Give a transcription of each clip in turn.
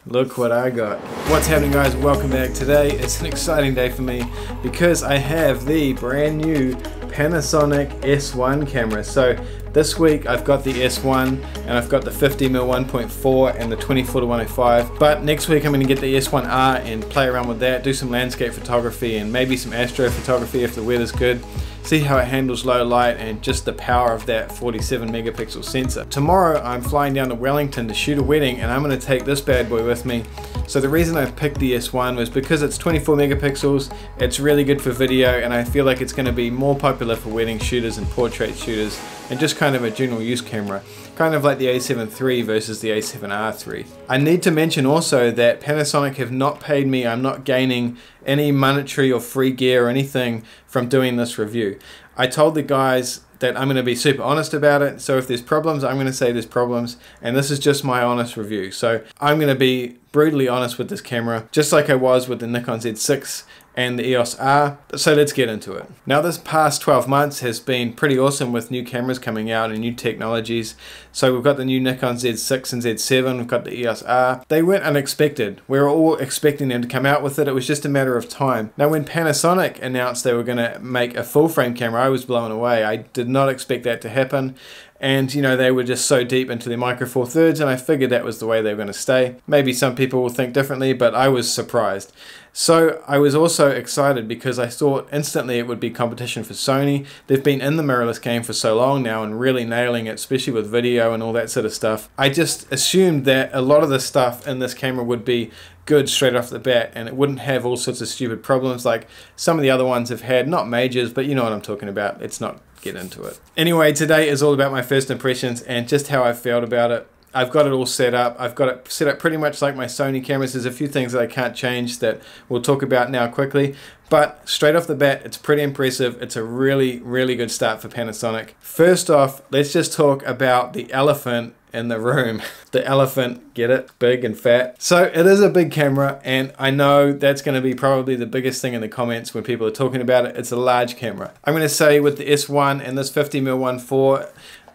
Look what I got. What's happening, guys? Welcome back. Today it's an exciting day for me because I have the brand new Panasonic S1 camera. So this week I've got the S1 and I've got the 50mm 1.4 and the 24-105, but next week I'm going to get the S1R and play around with that, do some landscape photography and maybe some astro photography if the weather's good, see how it handles low light and just the power of that 47 megapixel sensor. Tomorrow I'm flying down to Wellington to shoot a wedding and I'm going to take this bad boy with me. So the reason I picked the S1 was because it's 24 megapixels, it's really good for video, and I feel like it's going to be more popular for wedding shooters and portrait shooters and just kind of a general use camera. Kind of like the A7III versus the A7R3. I need to mention also that Panasonic have not paid me. I'm not gaining any monetary or free gear or anything from doing this review. I told the guys that I'm going to be super honest about it, so if there's problems, I'm going to say there's problems, and this is just my honest review. So I'm going to be brutally honest with this camera, just like I was with the Nikon Z6 and the EOS R. So let's get into it. Now, this past 12 months has been pretty awesome with new cameras coming out and new technologies. So we've got the new Nikon Z6 and Z7, we've got the EOS R. They weren't unexpected. We were all expecting them to come out with it. It was just a matter of time. Now, when Panasonic announced they were going to make a full frame camera, I was blown away. I did not expect that to happen. And you know, they were just so deep into their micro four thirds, and I figured that was the way they were going to stay. Maybe some people will think differently, but I was surprised. So I was also excited because I thought instantly it would be competition for Sony. They've been in the mirrorless game for so long now and really nailing it, especially with video and all that sort of stuff. I just assumed that a lot of the stuff in this camera would be good straight off the bat and it wouldn't have all sorts of stupid problems like some of the other ones have had. Not majors, but you know what I'm talking about. Let's not get into it. Anyway, today is all about my first impressions and just how I felt about it. I've got it all set up. I've got it set up pretty much like my Sony cameras. There's a few things that I can't change that we'll talk about now quickly. But straight off the bat, it's pretty impressive. It's a really, really good start for Panasonic. First off, let's just talk about the elephant in the room. The elephant, get it? Big and fat. So it is a big camera, and I know that's going to be probably the biggest thing in the comments when people are talking about it. It's a large camera. I'm going to say with the S1 and this 50mm 1.4,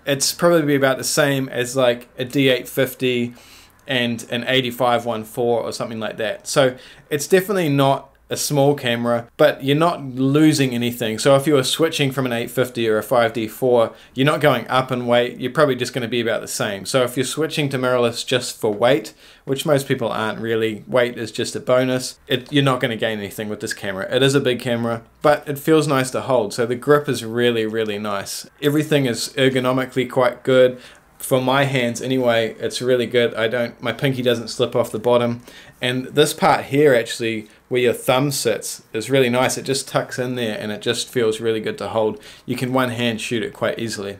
it's probably about the same as like a D850 and an 85 1.4 or something like that. So it's definitely not a small camera, but you're not losing anything. So if you were switching from an 850 or a 5D4, you're not going up in weight. You're probably just going to be about the same. So if you're switching to mirrorless just for weight, which most people aren't really, weight is just a bonus, you're not going to gain anything with this camera. It is a big camera, but it feels nice to hold. So the grip is really, really nice. Everything is ergonomically quite good. For my hands anyway, it's really good. My pinky doesn't slip off the bottom. And this part here actually, where your thumb sits, is really nice. It just tucks in there and it just feels really good to hold. You can one hand shoot it quite easily.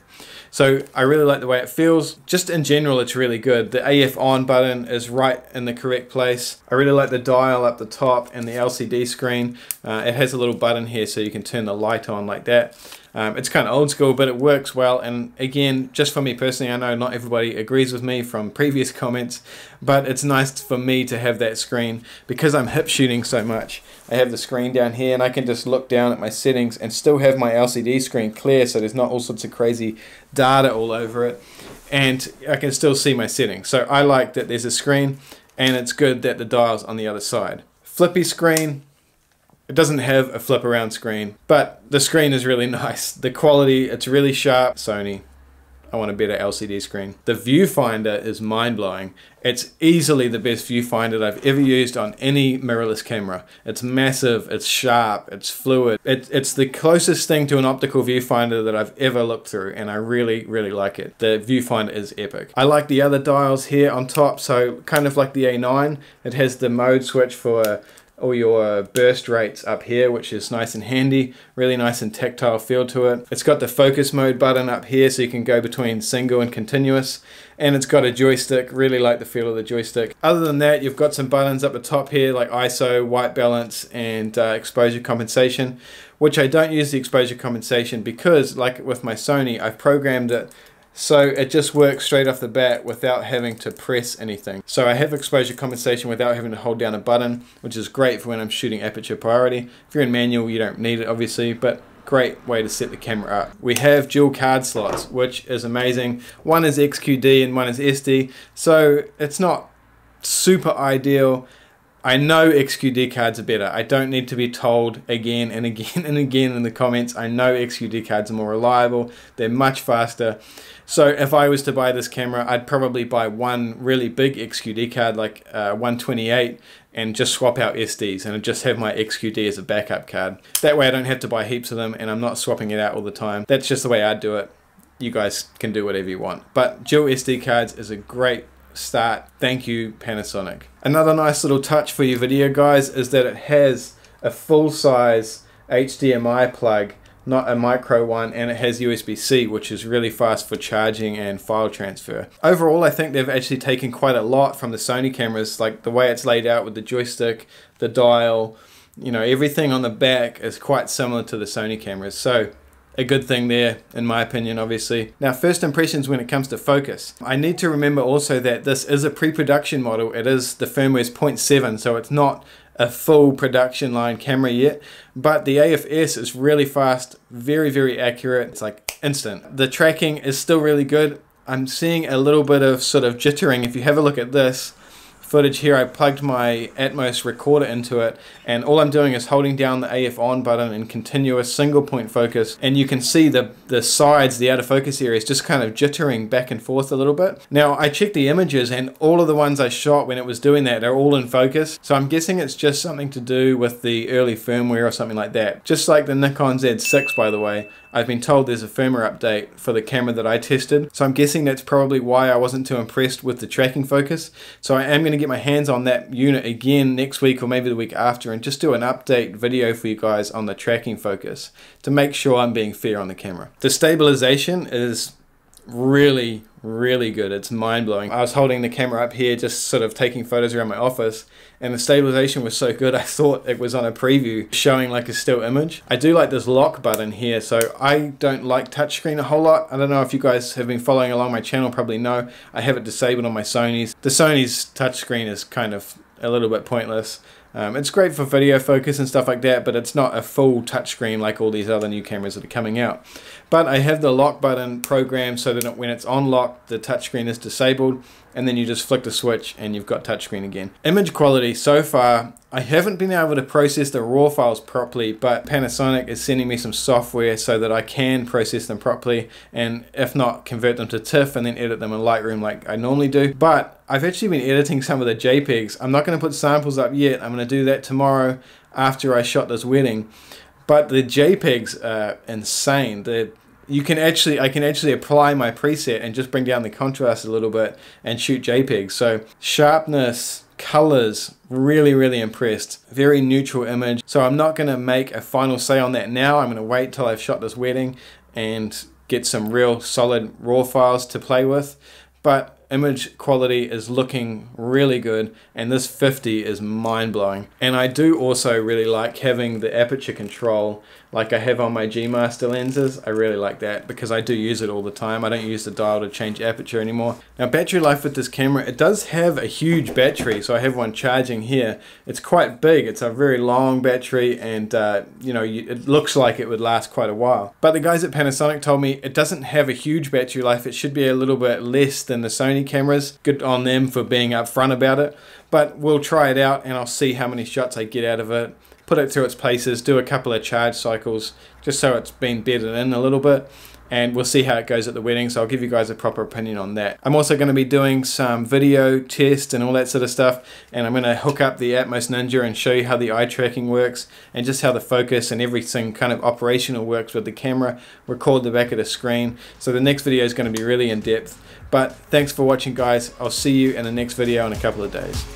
So I really like the way it feels. Just in general, it's really good. The AF on button is right in the correct place. I really like the dial up the top and the LCD screen. It has a little button here so you can turn the light on like that. It's kind of old school, but it works well. And again, just for me personally, I know not everybody agrees with me from previous comments, but it's nice for me to have that screen because I'm hip shooting so much. I have the screen down here and I can just look down at my settings and still have my LCD screen clear, so there's not all sorts of crazy data all over it, and I can still see my settings. So I like that there's a screen, and it's good that the dial's on the other side. Flippy screen. It doesn't have a flip around screen, but the screen is really nice. The quality, it's really sharp. Sony, I want a better LCD screen. The viewfinder is mind-blowing. It's easily the best viewfinder that I've ever used on any mirrorless camera. It's massive, it's sharp, it's fluid. It's the closest thing to an optical viewfinder that I've ever looked through, and I really, really like it. The viewfinder is epic. I like the other dials here on top, so kind of like the A9. It has the mode switch for all your burst rates up here, which is nice and handy, really nice and tactile feel to it. It's got the focus mode button up here so you can go between single and continuous, and it's got a joystick. Really like the feel of the joystick. Other than that, you've got some buttons up the top here like ISO, white balance, and exposure compensation, which I don't use the exposure compensation because, like with my Sony, I've programmed it so it just works straight off the bat without having to press anything. So I have exposure compensation without having to hold down a button, which is great for when I'm shooting aperture priority. If you're in manual, you don't need it obviously, but great way to set the camera up. We have dual card slots, which is amazing. One is XQD and one is SD, so it's not super ideal. I know XQD cards are better. I don't need to be told again and again and again in the comments. I know XQD cards are more reliable. They're much faster. So if I was to buy this camera, I'd probably buy one really big XQD card, like 128, and just swap out SDs and just have my XQD as a backup card. That way I don't have to buy heaps of them and I'm not swapping it out all the time. That's just the way I'd do it. You guys can do whatever you want. But dual SD cards is a great start. Thank you, Panasonic. Another nice little touch for your video, guys, is that it has a full-size HDMI plug, not a micro one, and it has USB-C, which is really fast for charging and file transfer. Overall, I think they've actually taken quite a lot from the Sony cameras, like the way it's laid out with the joystick, the dial, you know, everything on the back is quite similar to the Sony cameras. So a good thing there, in my opinion, obviously. Now, first impressions when it comes to focus. I need to remember also that this is a pre-production model. It is, the firmware's 0.7, so it's not a full production line camera yet, but the AFS is really fast, very, very accurate. It's like instant. The tracking is still really good. I'm seeing a little bit of sort of jittering. If you have a look at this footage here, I plugged my Atmos recorder into it, and all I'm doing is holding down the AF on button in continuous single point focus, and you can see the sides, the out of focus areas, just kind of jittering back and forth a little bit. Now, I checked the images and all of the ones I shot when it was doing that are all in focus, so I'm guessing it's just something to do with the early firmware or something like that. Just like the Nikon Z6, by the way, I've been told there's a firmware update for the camera that I tested, so I'm guessing that's probably why I wasn't too impressed with the tracking focus. So I am going to get my hands on that unit again next week or maybe the week after and just do an update video for you guys on the tracking focus to make sure I'm being fair on the camera. The stabilization is really, really good. It's mind-blowing. I was holding the camera up here just sort of taking photos around my office, and the stabilization was so good I thought it was on a preview showing like a still image. I do like this lock button here, so I don't like touchscreen a whole lot. I don't know if you guys have been following along my channel, probably know I have it disabled on my Sonys. The Sony's touchscreen is kind of a little bit pointless. It's great for video focus and stuff like that, but it's not a full touchscreen like all these other new cameras that are coming out. But I have the lock button programmed so that when it's on lock, the touchscreen is disabled, and then you just flick the switch and you've got touchscreen again. Image quality so far, I haven't been able to process the raw files properly, but Panasonic is sending me some software so that I can process them properly, and if not, convert them to TIFF and then edit them in Lightroom like I normally do. But I've actually been editing some of the JPEGs. I'm not going to put samples up yet. I'm going to do that tomorrow after I shot this wedding. But the JPEGs are insane. I can actually apply my preset and just bring down the contrast a little bit and shoot JPEGs. So sharpness, colors, really, really impressed. Very neutral image. So I'm not going to make a final say on that now. I'm going to wait till I've shot this wedding and get some real solid raw files to play with. But image quality is looking really good, and this 50 is mind-blowing. And I do also really like having the aperture control like I have on my G Master lenses. I really like that because I do use it all the time. I don't use the dial to change aperture anymore. Now, battery life with this camera, it does have a huge battery, so I have one charging here. It's quite big. It's a very long battery, and you know, it looks like it would last quite a while. But the guys at Panasonic told me it doesn't have a huge battery life. It should be a little bit less than the Sony cameras. Good on them for being upfront about it. But we'll try it out and I'll see how many shots I get out of it. Put it through its paces, do a couple of charge cycles just so it's been bedded in a little bit, and we'll see how it goes at the wedding, so I'll give you guys a proper opinion on that. I'm also going to be doing some video tests and all that sort of stuff, and I'm going to hook up the Atmos Ninja and show you how the eye tracking works and just how the focus and everything kind of operational works with the camera. Record the back of the screen, so the next video is going to be really in depth. But thanks for watching, guys. I'll see you in the next video in a couple of days.